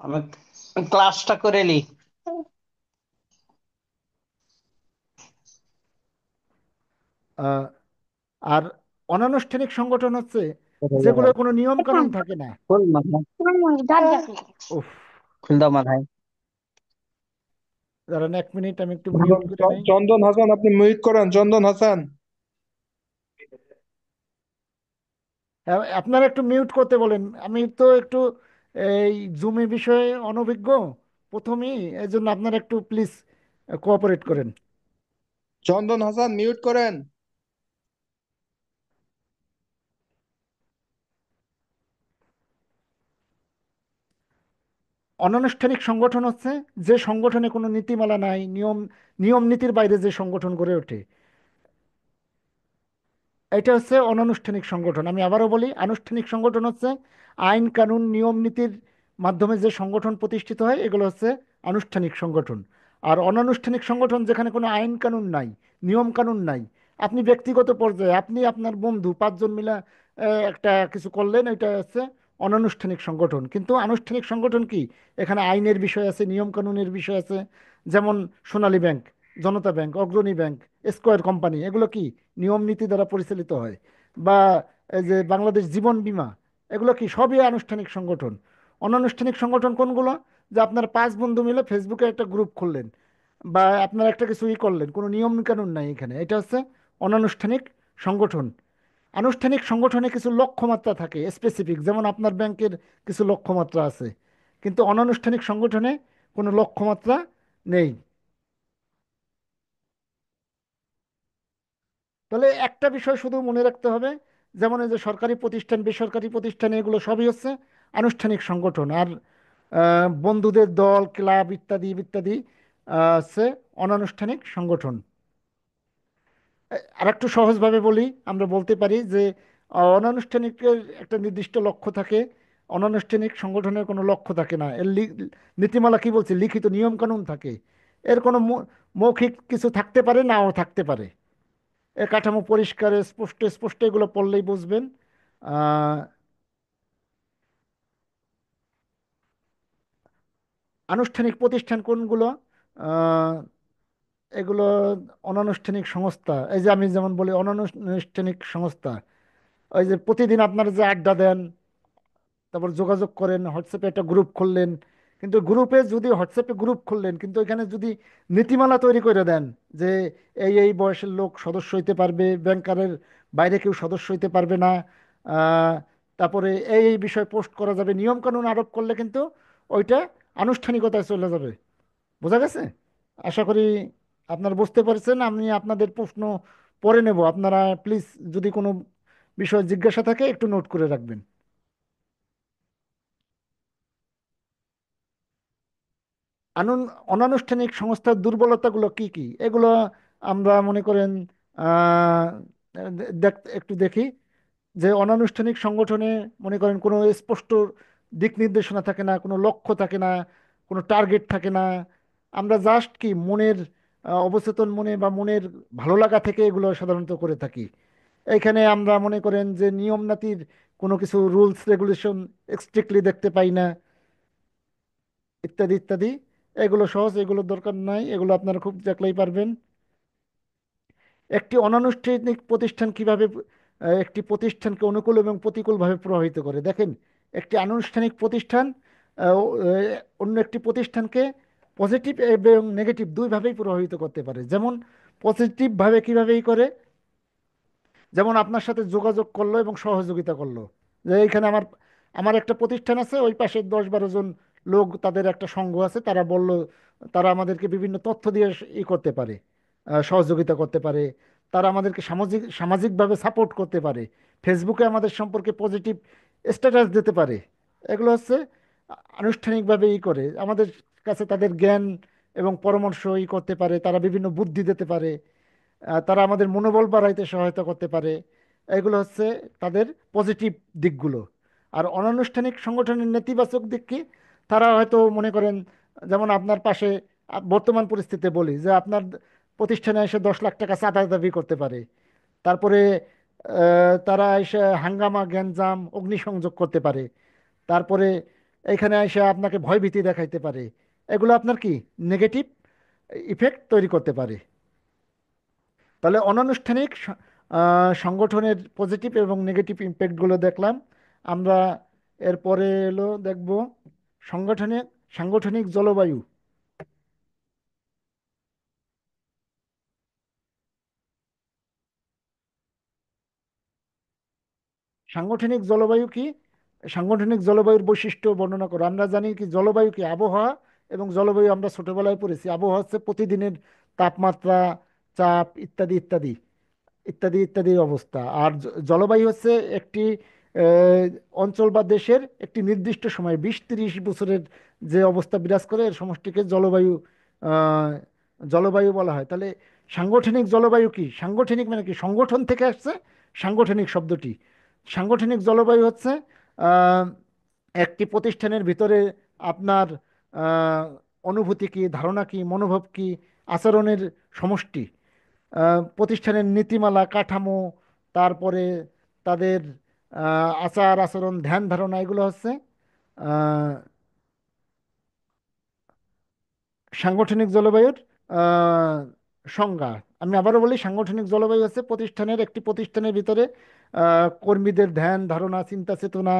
B: আমি ক্লাসটা করে নি।
A: আহ, আর অনানুষ্ঠানিক সংগঠন হচ্ছে যেগুলো কোনো নিয়ম কানুন থাকে না।
B: খোল মাথায়,
A: উফ,
B: খুল দাও মাথায়।
A: দাঁড়ান 1 মিনিট, আমি একটু মিউট করে নেই।
C: চন্দন হাসান, আপনি মিউট করেন চন্দন হাসান।
A: হ্যাঁ, আপনারা একটু মিউট করতে বলেন, আমি তো একটু এই জুমে বিষয়ে অনভিজ্ঞ প্রথমেই, এই জন্য আপনারা একটু প্লিজ কোঅপারেট করেন।
C: চন্দন হাসান মিউট করেন।
A: অনানুষ্ঠানিক সংগঠন হচ্ছে যে সংগঠনে কোনো নীতিমালা নাই, নিয়ম নীতির বাইরে যে সংগঠন গড়ে ওঠে, এটা হচ্ছে অনানুষ্ঠানিক সংগঠন। আমি আবারও বলি, আনুষ্ঠানিক সংগঠন হচ্ছে আইন কানুন নিয়ম নীতির মাধ্যমে যে সংগঠন প্রতিষ্ঠিত হয়, এগুলো হচ্ছে আনুষ্ঠানিক সংগঠন। আর অনানুষ্ঠানিক সংগঠন যেখানে কোনো আইন কানুন নাই, নিয়ম কানুন নাই, আপনি ব্যক্তিগত পর্যায়ে আপনি আপনার বন্ধু 5 জন মিলে একটা কিছু করলেন, এটা হচ্ছে অনানুষ্ঠানিক সংগঠন। কিন্তু আনুষ্ঠানিক সংগঠন কি, এখানে আইনের বিষয় আছে, নিয়ম কানুনের বিষয় আছে। যেমন সোনালী ব্যাংক, জনতা ব্যাংক, অগ্রণী ব্যাংক, স্কয়ার কোম্পানি, এগুলো কি নিয়ম নীতি দ্বারা পরিচালিত হয়। বা এই যে বাংলাদেশ জীবন বীমা, এগুলো কি সবই আনুষ্ঠানিক সংগঠন। অনানুষ্ঠানিক সংগঠন কোনগুলো, যে আপনার 5 বন্ধু মিলে ফেসবুকে একটা গ্রুপ খুললেন, বা আপনার একটা কিছু করলেন, কোনো নিয়ম কানুন নাই এখানে, এটা হচ্ছে অনানুষ্ঠানিক সংগঠন। আনুষ্ঠানিক সংগঠনে কিছু লক্ষ্যমাত্রা থাকে স্পেসিফিক, যেমন আপনার ব্যাংকের কিছু লক্ষ্যমাত্রা আছে, কিন্তু অনানুষ্ঠানিক সংগঠনে কোনো লক্ষ্যমাত্রা নেই। তাহলে একটা বিষয় শুধু মনে রাখতে হবে, যেমন এই যে সরকারি প্রতিষ্ঠান, বেসরকারি প্রতিষ্ঠান, এগুলো সবই হচ্ছে আনুষ্ঠানিক সংগঠন। আর বন্ধুদের দল, ক্লাব ইত্যাদি ইত্যাদি হচ্ছে অনানুষ্ঠানিক সংগঠন। আর একটু সহজভাবে বলি, আমরা বলতে পারি যে অনানুষ্ঠানিকের একটা নির্দিষ্ট লক্ষ্য থাকে, অনানুষ্ঠানিক সংগঠনের কোনো লক্ষ্য থাকে না। এর নীতিমালা কি বলছে, লিখিত নিয়ম কানুন থাকে। এর কোনো মৌখিক কিছু থাকতে পারে, নাও থাকতে পারে। এর কাঠামো পরিষ্কার, স্পষ্ট স্পষ্ট, এগুলো পড়লেই বুঝবেন। আহ, আনুষ্ঠানিক প্রতিষ্ঠান কোনগুলো? আহ, এগুলো অনানুষ্ঠানিক সংস্থা। এই যে আমি যেমন বলি অনানুষ্ঠানিক সংস্থা, ওই যে প্রতিদিন আপনারা যে আড্ডা দেন, তারপর যোগাযোগ করেন, হোয়াটসঅ্যাপে একটা গ্রুপ খুললেন, কিন্তু গ্রুপে যদি হোয়াটসঅ্যাপে গ্রুপ খুললেন, কিন্তু এখানে যদি নীতিমালা তৈরি করে দেন যে এই বয়সের লোক সদস্য হইতে পারবে, ব্যাংকারের বাইরে কেউ সদস্য হইতে পারবে না, আহ, তারপরে এই বিষয় পোস্ট করা যাবে, নিয়ম কানুন আরোপ করলে কিন্তু ওইটা আনুষ্ঠানিকতায় চলে যাবে। বোঝা গেছে? আশা করি আপনারা বুঝতে পারছেন। আমি আপনাদের প্রশ্ন পরে নেব, আপনারা প্লিজ যদি কোনো বিষয় জিজ্ঞাসা থাকে একটু নোট করে রাখবেন। অনানুষ্ঠানিক সংস্থার দুর্বলতাগুলো কি কি, এগুলো আমরা মনে করেন আহ, একটু দেখি। যে অনানুষ্ঠানিক সংগঠনে মনে করেন কোনো স্পষ্ট দিক নির্দেশনা থাকে না, কোনো লক্ষ্য থাকে না, কোনো টার্গেট থাকে না। আমরা জাস্ট কি মনের অবচেতন মনে বা মনের ভালো লাগা থেকে এগুলো সাধারণত করে থাকি। এখানে আমরা মনে করেন যে নিয়ম নীতির কোনো কিছু রুলস রেগুলেশন স্ট্রিক্টলি দেখতে পাই না, ইত্যাদি ইত্যাদি। এগুলো সহজ, এগুলো দরকার নাই, এগুলো আপনারা খুব দেখলেই পারবেন। একটি অনানুষ্ঠানিক প্রতিষ্ঠান কিভাবে একটি প্রতিষ্ঠানকে অনুকূল এবং প্রতিকূলভাবে প্রভাবিত করে, দেখেন। একটি আনুষ্ঠানিক প্রতিষ্ঠান অন্য একটি প্রতিষ্ঠানকে পজিটিভ এবং নেগেটিভ দুইভাবেই প্রভাবিত করতে পারে। যেমন পজিটিভভাবে কীভাবেই করে, যেমন আপনার সাথে যোগাযোগ করলো এবং সহযোগিতা করলো। যে এইখানে আমার আমার একটা প্রতিষ্ঠান আছে, ওই পাশে 10-12 জন লোক, তাদের একটা সংঘ আছে, তারা বলল তারা আমাদেরকে বিভিন্ন তথ্য দিয়ে করতে পারে, সহযোগিতা করতে পারে। তারা আমাদেরকে সামাজিকভাবে সাপোর্ট করতে পারে, ফেসবুকে আমাদের সম্পর্কে পজিটিভ স্ট্যাটাস দিতে পারে। এগুলো হচ্ছে আনুষ্ঠানিকভাবে করে আমাদের কাছে তাদের জ্ঞান এবং পরামর্শ করতে পারে, তারা বিভিন্ন বুদ্ধি দিতে পারে, তারা আমাদের মনোবল বাড়াইতে সহায়তা করতে পারে। এগুলো হচ্ছে তাদের পজিটিভ দিকগুলো। আর অনানুষ্ঠানিক সংগঠনের নেতিবাচক দিক কি? তারা হয়তো মনে করেন, যেমন আপনার পাশে বর্তমান পরিস্থিতিতে বলি যে আপনার প্রতিষ্ঠানে এসে 10 লাখ টাকা চাঁদা দাবি করতে পারে। তারপরে তারা এসে হাঙ্গামা, গ্যাঞ্জাম, অগ্নিসংযোগ করতে পারে। তারপরে এখানে এসে আপনাকে ভয়ভীতি দেখাইতে পারে। এগুলো আপনার কি নেগেটিভ ইফেক্ট তৈরি করতে পারে। তাহলে অনানুষ্ঠানিক সংগঠনের পজিটিভ এবং নেগেটিভ ইম্প্যাক্টগুলো দেখলাম আমরা। এরপরে এলো দেখব সাংগঠনিক সাংগঠনিক জলবায়ু। সাংগঠনিক জলবায়ু কি? সাংগঠনিক জলবায়ুর বৈশিষ্ট্য বর্ণনা করো। আমরা জানি কি জলবায়ু কি, আবহাওয়া। এবং জলবায়ু আমরা ছোটবেলায় পড়েছি, আবহাওয়া হচ্ছে প্রতিদিনের তাপমাত্রা, চাপ ইত্যাদি ইত্যাদি ইত্যাদি ইত্যাদি অবস্থা। আর জলবায়ু হচ্ছে একটি আহ, অঞ্চল বা দেশের একটি নির্দিষ্ট সময় 20-30 বছরের যে অবস্থা বিরাজ করে, এর সমষ্টিকে জলবায়ু আহ, জলবায়ু বলা হয়। তাহলে সাংগঠনিক জলবায়ু কি? সাংগঠনিক মানে কি, সংগঠন থেকে আসছে সাংগঠনিক শব্দটি। সাংগঠনিক জলবায়ু হচ্ছে আহ, একটি প্রতিষ্ঠানের ভিতরে আপনার আহ, অনুভূতি কি, ধারণা কি, মনোভাব কি, আচরণের সমষ্টি, প্রতিষ্ঠানের নীতিমালা, কাঠামো, তারপরে তাদের আচার আচরণ, ধ্যান ধারণা, এগুলো হচ্ছে আহ, সাংগঠনিক জলবায়ুর আহ, সংজ্ঞা। আমি আবারও বলি, সাংগঠনিক জলবায়ু হচ্ছে একটি প্রতিষ্ঠানের ভিতরে কর্মীদের ধ্যান ধারণা, চিন্তা চেতনা,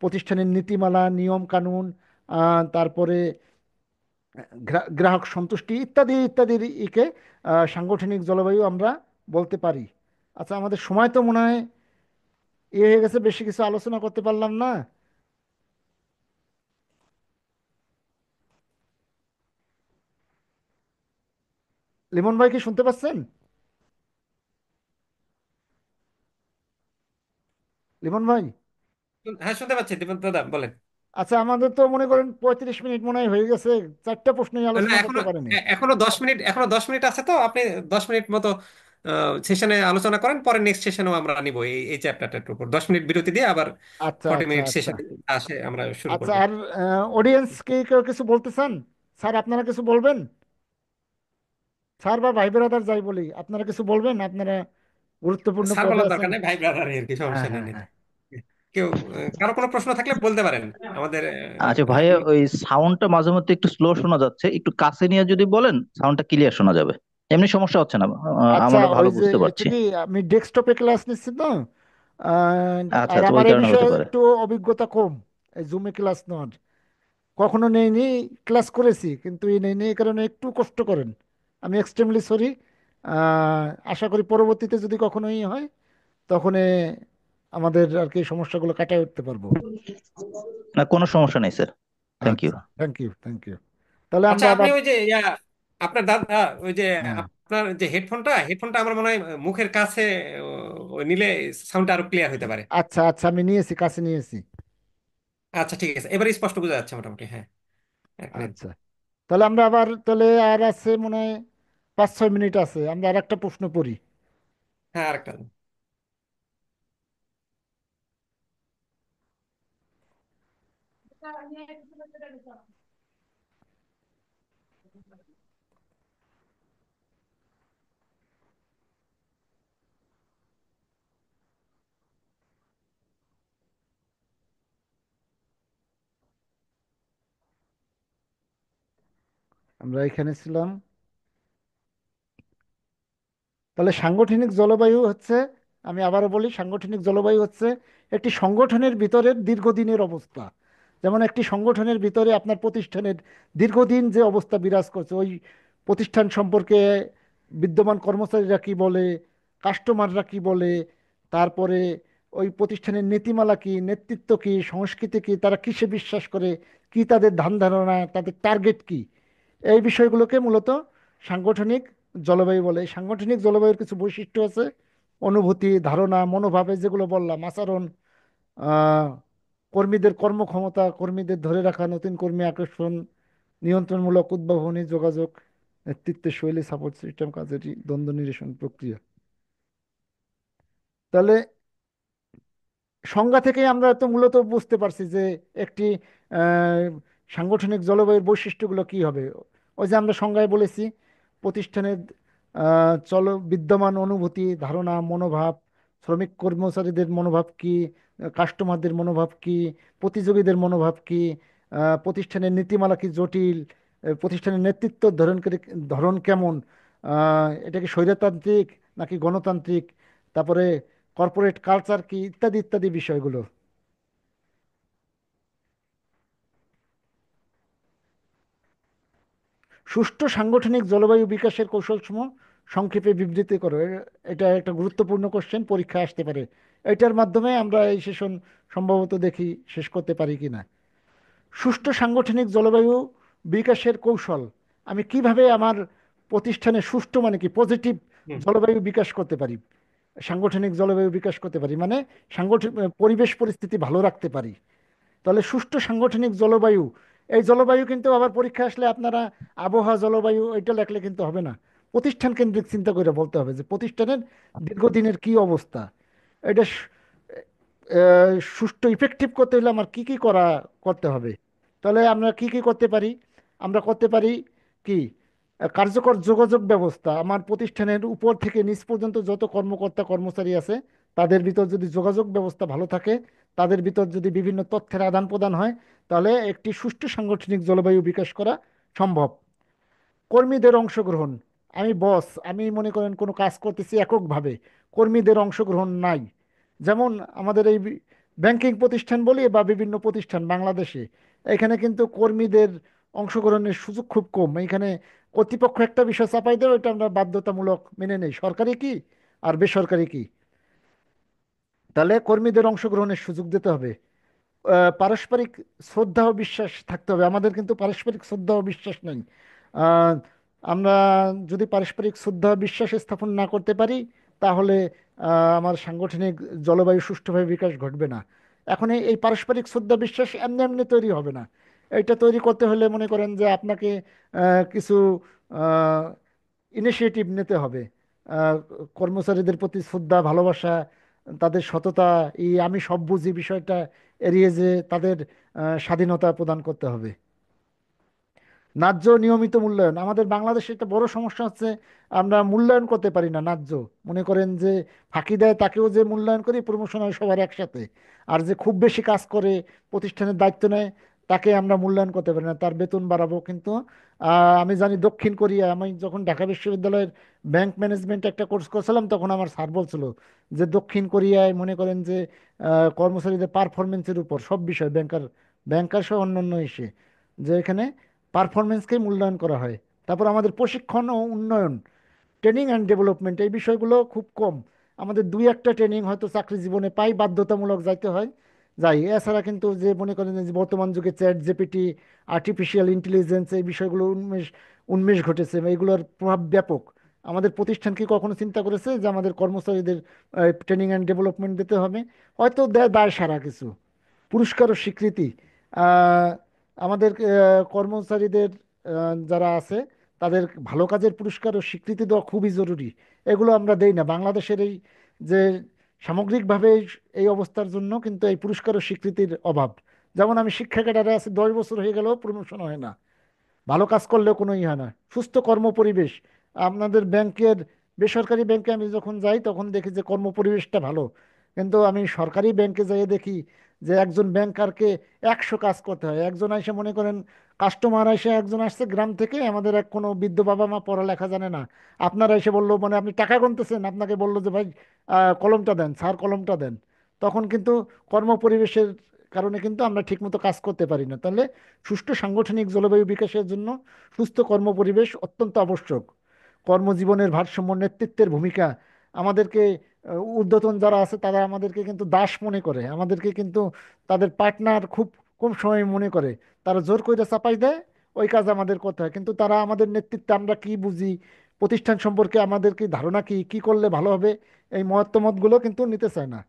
A: প্রতিষ্ঠানের নীতিমালা, নিয়ম কানুন, তারপরে গ্রাহক সন্তুষ্টি ইত্যাদি ইত্যাদির সাংগঠনিক জলবায়ু আমরা বলতে পারি। আচ্ছা, আমাদের সময় তো মনে হয় হয়ে গেছে, বেশি কিছু আলোচনা করতে পারলাম না। লিমন ভাই কি শুনতে পাচ্ছেন? লিমন ভাই।
D: হ্যাঁ, শুনতে পাচ্ছি দীপন দাদা, বলেন।
A: আচ্ছা, আমাদের তো মনে করেন 35 মিনিট মনে হয় হয়ে গেছে, চারটা প্রশ্নই
D: না,
A: আলোচনা
D: এখনো
A: করতে পারেনি।
D: এখনো 10 মিনিট আছে, তো আপনি 10 মিনিট মতো সেশনে আলোচনা করেন, পরে নেক্সট সেশনেও আমরা নিব এই চ্যাপ্টারটার উপর 10 মিনিট বিরতি দিয়ে আবার
A: আচ্ছা
D: 40 মিনিট
A: আচ্ছা।
D: সেশন আসে আমরা শুরু
A: আচ্ছা,
D: করব।
A: আর অডিয়েন্স কি কেউ কিছু বলতে চান? স্যার আপনারা কিছু বলবেন? স্যার বা ভাই ব্রাদার যাই বলি, আপনারা কিছু বলবেন? আপনারা গুরুত্বপূর্ণ
D: স্যার
A: পদে
D: বলার
A: আছেন।
D: দরকার নেই, ভাই ব্রাদার আর কি,
A: হ্যাঁ
D: সমস্যা নেই
A: হ্যাঁ
D: নিন।
A: হ্যাঁ।
D: কেউ কারো কোনো প্রশ্ন থাকলে বলতে পারেন আমাদের।
E: আচ্ছা ভাইয়া, ওই সাউন্ডটা মাঝে মধ্যে একটু স্লো শোনা যাচ্ছে, একটু কাছে নিয়ে যদি বলেন সাউন্ডটা ক্লিয়ার শোনা যাবে। এমনি সমস্যা হচ্ছে না,
A: আচ্ছা,
E: আমরা
A: ওই
E: ভালো
A: যে
E: বুঝতে
A: এটা
E: পারছি।
A: কি, আমি ডেস্কটপে ক্লাস নিচ্ছি তো,
E: আচ্ছা
A: আর
E: আচ্ছা,
A: আমার
E: ওই
A: এই
E: কারণে হতে
A: বিষয়ে
E: পারে।
A: একটু অভিজ্ঞতা কম। এই জুমে ক্লাস নেওয়ার কখনো নেইনি, ক্লাস করেছি কিন্তু এই নেইনি, এই কারণে একটু কষ্ট করেন। আমি এক্সট্রিমলি সরি। আশা করি পরবর্তীতে যদি কখনোই হয়, তখন আমাদের আর কি সমস্যাগুলো কাটায় উঠতে পারবো।
E: না, কোনো সমস্যা নেই স্যার। Thank you.
A: আচ্ছা, থ্যাংক ইউ থ্যাংক ইউ। তাহলে
D: আচ্ছা,
A: আমরা
D: আপনি
A: আবার।
D: ওই যে আপনার দাদা, ওই যে
A: হ্যাঁ।
D: আপনার যে হেডফোনটা আমার মনে হয় মুখের কাছে নিলে সাউন্ডটা আরো ক্লিয়ার হতে পারে।
A: আচ্ছা আচ্ছা, আমি নিয়েছি, কাছে নিয়েছি।
D: আচ্ছা, ঠিক আছে, এবারে স্পষ্ট বোঝা যাচ্ছে মোটামুটি, হ্যাঁ। এক মিনিট।
A: আচ্ছা, তাহলে আমরা আবার, তাহলে আর আছে মনে হয় 5-6 মিনিট আছে, আমরা আর একটা প্রশ্ন করি।
D: হ্যাঁ, আরেকটা।
A: আমরা এখানে ছিলাম। তাহলে সাংগঠনিক জলবায়ু হচ্ছে, আমি আবারও বলি, সাংগঠনিক জলবায়ু হচ্ছে একটি সংগঠনের ভিতরের দীর্ঘদিনের অবস্থা। যেমন একটি সংগঠনের ভিতরে আপনার প্রতিষ্ঠানের দীর্ঘদিন যে অবস্থা বিরাজ করছে, ওই প্রতিষ্ঠান সম্পর্কে বিদ্যমান কর্মচারীরা কি বলে, কাস্টমাররা কি বলে, তারপরে ওই প্রতিষ্ঠানের নীতিমালা কি, নেতৃত্ব কি, সংস্কৃতি কি, তারা কিসে বিশ্বাস করে, কি তাদের ধ্যান ধারণা, তাদের টার্গেট কি, এই বিষয়গুলোকে মূলত সাংগঠনিক জলবায়ু বলে। এই সাংগঠনিক জলবায়ুর কিছু বৈশিষ্ট্য আছে: অনুভূতি, ধারণা, মনোভাবে যেগুলো বললাম, আচরণ, আহ, কর্মীদের কর্মক্ষমতা, কর্মীদের ধরে রাখা, নতুন কর্মী আকর্ষণ, নিয়ন্ত্রণমূলক উদ্ভাবনী যোগাযোগ, নেতৃত্বের শৈলী, সাপোর্ট সিস্টেম, কাজের দ্বন্দ্ব নিরসন প্রক্রিয়া। তাহলে সংজ্ঞা থেকে আমরা তো মূলত বুঝতে পারছি যে একটি আহ, সাংগঠনিক জলবায়ুর বৈশিষ্ট্যগুলো কি হবে। ওই যে আমরা সংজ্ঞায় বলেছি, প্রতিষ্ঠানের বিদ্যমান অনুভূতি, ধারণা, মনোভাব, শ্রমিক কর্মচারীদের মনোভাব কি, কাস্টমারদের মনোভাব কি, প্রতিযোগীদের মনোভাব কি, প্রতিষ্ঠানের নীতিমালা কি জটিল, প্রতিষ্ঠানের নেতৃত্ব ধরন কেমন, এটা কি স্বৈরতান্ত্রিক নাকি গণতান্ত্রিক, তারপরে কর্পোরেট কালচার কি, ইত্যাদি ইত্যাদি বিষয়গুলো। সুষ্ঠু সাংগঠনিক জলবায়ু বিকাশের কৌশলসমূহ সংক্ষেপে বিবৃতি করো। এটা একটা গুরুত্বপূর্ণ কোশ্চেন, পরীক্ষায় আসতে পারে। এটার মাধ্যমে আমরা এই সেশন সম্ভবত দেখি শেষ করতে পারি কিনা। সুষ্ঠু সাংগঠনিক জলবায়ু বিকাশের কৌশল, আমি কিভাবে আমার প্রতিষ্ঠানে সুষ্ঠু মানে কি, পজিটিভ
D: হুম।
A: জলবায়ু বিকাশ করতে পারি, সাংগঠনিক জলবায়ু বিকাশ করতে পারি, মানে সাংগঠনিক পরিবেশ পরিস্থিতি ভালো রাখতে পারি। তাহলে সুষ্ঠু সাংগঠনিক জলবায়ু, এই জলবায়ু কিন্তু আবার পরীক্ষা আসলে আপনারা আবহাওয়া জলবায়ু এটা লেখলে কিন্তু হবে না। প্রতিষ্ঠান কেন্দ্রিক চিন্তা করে বলতে হবে যে প্রতিষ্ঠানের দীর্ঘদিনের কি অবস্থা। এটা সুষ্ঠু ইফেক্টিভ করতে হলে আমার কি কি করতে হবে। তাহলে আমরা কি কি করতে পারি? আমরা করতে পারি কি, কার্যকর যোগাযোগ ব্যবস্থা, আমার প্রতিষ্ঠানের উপর থেকে নিচ পর্যন্ত যত কর্মকর্তা কর্মচারী আছে, তাদের ভিতর যদি যোগাযোগ ব্যবস্থা ভালো থাকে, তাদের ভিতর যদি বিভিন্ন তথ্যের আদান প্রদান হয়, তাহলে একটি সুষ্ঠু সাংগঠনিক জলবায়ু বিকাশ করা সম্ভব। কর্মীদের অংশগ্রহণ, আমি বস, আমি মনে করেন কোনো কাজ করতেছি এককভাবে, কর্মীদের অংশগ্রহণ নাই। যেমন আমাদের এই ব্যাংকিং প্রতিষ্ঠান বলি বা বিভিন্ন প্রতিষ্ঠান বাংলাদেশে, এখানে কিন্তু কর্মীদের অংশগ্রহণের সুযোগ খুব কম। এখানে কর্তৃপক্ষ একটা বিষয় চাপাই দেয়, ওইটা আমরা বাধ্যতামূলক মেনে নেই, সরকারি কি আর বেসরকারি কি। তাহলে কর্মীদের অংশগ্রহণের সুযোগ দিতে হবে। পারস্পরিক শ্রদ্ধা ও বিশ্বাস থাকতে হবে, আমাদের কিন্তু পারস্পরিক শ্রদ্ধা ও বিশ্বাস নেই। আহ, আমরা যদি পারস্পরিক শ্রদ্ধা ও বিশ্বাস স্থাপন না করতে পারি, তাহলে আমার সাংগঠনিক জলবায়ু সুষ্ঠুভাবে বিকাশ ঘটবে না। এখন এই পারস্পরিক শ্রদ্ধা বিশ্বাস এমনি এমনি তৈরি হবে না। এটা তৈরি করতে হলে মনে করেন যে আপনাকে কিছু ইনিশিয়েটিভ নিতে হবে। আহ, কর্মচারীদের প্রতি শ্রদ্ধা, ভালোবাসা, তাদের সততা, এই আমি সব বুঝি বিষয়টা এড়িয়ে যে তাদের স্বাধীনতা প্রদান করতে হবে। ন্যায্য নিয়মিত মূল্যায়ন, আমাদের বাংলাদেশে একটা বড় সমস্যা হচ্ছে আমরা মূল্যায়ন করতে পারি না ন্যায্য। মনে করেন যে ফাঁকি দেয় তাকেও যে মূল্যায়ন করি, প্রমোশন হয় সবার একসাথে। আর যে খুব বেশি কাজ করে, প্রতিষ্ঠানের দায়িত্ব নেয়, তাকে আমরা মূল্যায়ন করতে পারি না, তার বেতন বাড়াবো। কিন্তু আমি জানি দক্ষিণ কোরিয়া, আমি যখন ঢাকা বিশ্ববিদ্যালয়ের ব্যাংক ম্যানেজমেন্ট একটা কোর্স করছিলাম, তখন আমার স্যার বলছিল যে দক্ষিণ কোরিয়ায় মনে করেন যে কর্মচারীদের পারফরমেন্সের উপর সব বিষয়, ব্যাংকার ব্যাংকার সহ অন্যান্য এসে, যে এখানে পারফরমেন্সকে মূল্যায়ন করা হয়। তারপর আমাদের প্রশিক্ষণ ও উন্নয়ন, ট্রেনিং অ্যান্ড ডেভেলপমেন্ট, এই বিষয়গুলো খুব কম। আমাদের দুই একটা ট্রেনিং হয়তো চাকরি জীবনে পাই, বাধ্যতামূলক যাইতে হয়, যাই। এছাড়া কিন্তু যে মনে করেন যে বর্তমান যুগে চ্যাট জিপিটি, আর্টিফিশিয়াল ইন্টেলিজেন্স, এই বিষয়গুলো উন্মেষ উন্মেষ ঘটেছে, এগুলোর প্রভাব ব্যাপক। আমাদের প্রতিষ্ঠান কি কখনো চিন্তা করেছে যে আমাদের কর্মচারীদের ট্রেনিং অ্যান্ড ডেভেলপমেন্ট দিতে হবে? হয়তো দেয় দায় সারা কিছু, পুরস্কার ও স্বীকৃতি। আহ, আমাদের কর্মচারীদের যারা আছে তাদের ভালো কাজের পুরস্কার ও স্বীকৃতি দেওয়া খুবই জরুরি। এগুলো আমরা দেই না। বাংলাদেশের এই যে সামগ্রিকভাবে এই অবস্থার জন্য কিন্তু এই পুরস্কার ও স্বীকৃতির অভাব। যেমন আমি শিক্ষা ক্যাডারে আছি, 10 বছর হয়ে গেলেও প্রমোশন হয় না, ভালো কাজ করলেও কোনো হয় না। সুস্থ কর্মপরিবেশ, আপনাদের ব্যাংকের, বেসরকারি ব্যাংকে আমি যখন যাই তখন দেখি যে কর্মপরিবেশটা ভালো, কিন্তু আমি সরকারি ব্যাংকে যাই দেখি যে একজন ব্যাংকারকে 100 কাজ করতে হয়। একজন এসে মনে করেন, কাস্টমার এসে একজন আসছে গ্রাম থেকে, আমাদের এক কোনো বৃদ্ধ বাবা মা পড়ালেখা জানে না, আপনারা এসে বললো, মানে আপনি টাকা গুনতেছেন, আপনাকে বললো যে ভাই কলমটা দেন স্যার, কলমটা দেন। তখন কিন্তু কর্মপরিবেশের কারণে কিন্তু আমরা ঠিকমতো কাজ করতে পারি না। তাহলে সুষ্ঠু সাংগঠনিক জলবায়ু বিকাশের জন্য সুস্থ কর্মপরিবেশ অত্যন্ত আবশ্যক। কর্মজীবনের ভারসাম্য, নেতৃত্বের ভূমিকা, আমাদেরকে ঊর্ধ্বতন যারা আছে তারা আমাদেরকে কিন্তু দাস মনে করে, আমাদেরকে কিন্তু তাদের পার্টনার খুব কম সময় মনে করে। তারা জোর করে চাপাই দেয়, ওই কাজ আমাদের করতে হয়। কিন্তু তারা আমাদের নেতৃত্বে আমরা কি বুঝি, প্রতিষ্ঠান সম্পর্কে আমাদের কি ধারণা, কি কি করলে ভালো হবে, এই মতামতগুলো কিন্তু নিতে চায় না।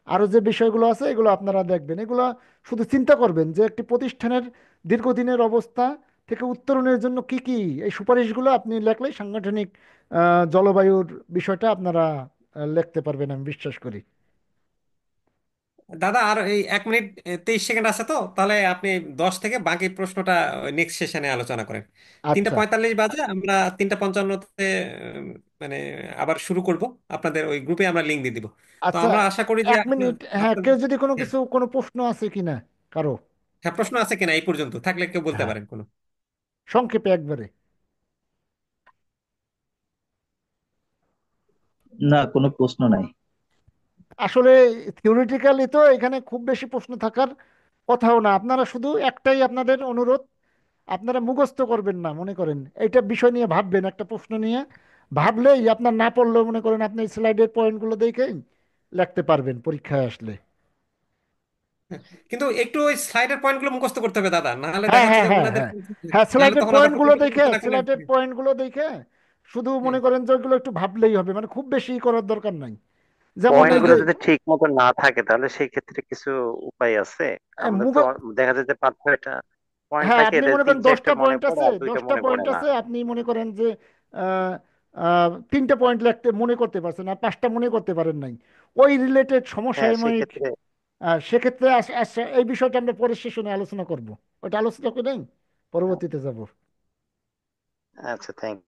A: আরো যে বিষয়গুলো আছে এগুলো আপনারা দেখবেন, এগুলো শুধু চিন্তা করবেন যে একটি প্রতিষ্ঠানের দীর্ঘদিনের অবস্থা থেকে উত্তরণের জন্য কি কি, এই সুপারিশগুলো আপনি লেখলেই সাংগঠনিক জলবায়ুর বিষয়টা আপনারা লিখতে পারবেন, আমি বিশ্বাস করি।
D: দাদা আর এই 1 মিনিট 23 সেকেন্ড আছে তো, তাহলে আপনি 10 থেকে বাকি প্রশ্নটা নেক্সট সেশনে আলোচনা করেন। তিনটা
A: আচ্ছা।
D: পঁয়তাল্লিশ বাজে, আমরা 3:55-তে মানে আবার শুরু করব। আপনাদের ওই গ্রুপে আমরা লিংক দিয়ে দিব। তো
A: আচ্ছা,
D: আমরা আশা করি যে
A: 1 মিনিট, হ্যাঁ,
D: আপনাদের
A: কেউ যদি কোনো
D: হ্যাঁ,
A: কিছু, কোনো প্রশ্ন আছে কিনা কারো?
D: হ্যাঁ, প্রশ্ন আছে কিনা এই পর্যন্ত থাকলে কেউ বলতে
A: হ্যাঁ,
D: পারেন কোনো।
A: সংক্ষেপে একবারে।
E: না, কোনো প্রশ্ন নাই।
A: আসলে থিওরিটিক্যালি তো এখানে খুব বেশি প্রশ্ন থাকার কথাও না। আপনারা শুধু একটাই আপনাদের অনুরোধ, আপনারা মুখস্থ করবেন না, মনে করেন এইটা বিষয় নিয়ে ভাববেন, একটা প্রশ্ন নিয়ে ভাবলেই আপনার না পড়লেও মনে করেন আপনি স্লাইডের পয়েন্টগুলো দেখেই লিখতে পারবেন পরীক্ষায় আসলে।
D: হ্যাঁ, কিন্তু একটু ওই স্লাইডের পয়েন্টগুলো মুখস্থ করতে হবে দাদা, নাহলে
A: হ্যাঁ,
D: দেখা যাচ্ছে
A: হ্যাঁ,
D: যে
A: হ্যাঁ,
D: ওনাদের
A: হ্যাঁ, হ্যাঁ,
D: নাহলে
A: স্লাইডের
D: তখন আবার
A: পয়েন্টগুলো দেখে,
D: পর্যালোচনা করলে
A: স্লাইডের পয়েন্টগুলো দেখে শুধু
D: হ্যাঁ।
A: মনে করেন যে ওইগুলো একটু ভাবলেই হবে, মানে খুব বেশি করার দরকার নাই। যেমন
F: পয়েন্ট
A: এই
F: গুলো
A: যে
F: যদি ঠিক মতো না থাকে তাহলে সেই ক্ষেত্রে কিছু উপায় আছে? আমাদের
A: মুগ,
F: তো দেখা যায় যে 5-6টা পয়েন্ট
A: হ্যাঁ,
F: থাকে,
A: আপনি
F: এদের
A: মনে
F: তিন
A: করেন
F: চারটা
A: 10টা
F: মনে
A: পয়েন্ট
F: পড়ে
A: আছে,
F: আর দুইটা
A: 10টা
F: মনে
A: পয়েন্ট
F: পড়ে না।
A: আছে, আপনি মনে করেন যে আহ, 3টে পয়েন্ট লিখতে মনে করতে পারছেন, আর 5টা মনে করতে পারেন নাই, ওই রিলেটেড
F: হ্যাঁ,
A: সমসাময়িক।
F: সেক্ষেত্রে
A: সেক্ষেত্রে এই বিষয়টা আমরা পরের সেশনে আলোচনা করব। ওটা আলোচনা করে পরবর্তীতে যাব।
F: আচ্ছা, থ্যাংক